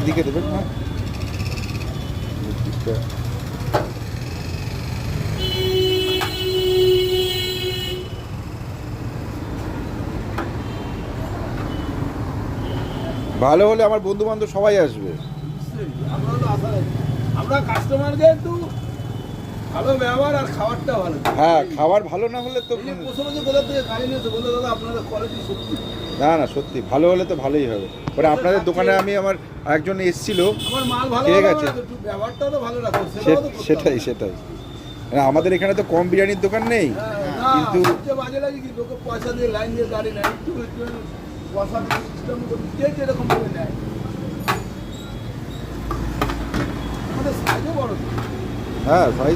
দিকে দেবেন না দিকটা। ভালো হলে আমার বন্ধু বান্ধব সবাই আসবে। আমরা কাস্টমারকে একটু ভালো ব্যবহার আর খাবারটা ভালো। হ্যাঁ, খাবার ভালো না হলে তো বসে বসে কোথা থেকে গাড়ি নিয়েছে বলে দাদা আপনাদের কোয়ালিটি সত্যি। না না, সত্যি ভালো হলে তো ভালোই হবে। পরে আপনাদের দোকানে আমি আমার একজন এসেছিল, আমার মাল ভালো ঠিক হলে আছে, একটু ব্যবহারটা তো ভালো রাখো, সেটাও তো করতে সেটাই হবে। সেটাই। না, আমাদের এখানে তো কম বিরিয়ানির দোকান নেই, না, কিন্তু সবচেয়ে বাজে লাগে কি লোকে পয়সা দিয়ে লাইন দিয়ে গাড়ি নেয়, একটু পয়সা দিয়ে সিস্টেম করে যে যেরকম করে নেয়। আমাদের সাইজও বড় তো। হ্যাঁ ভাই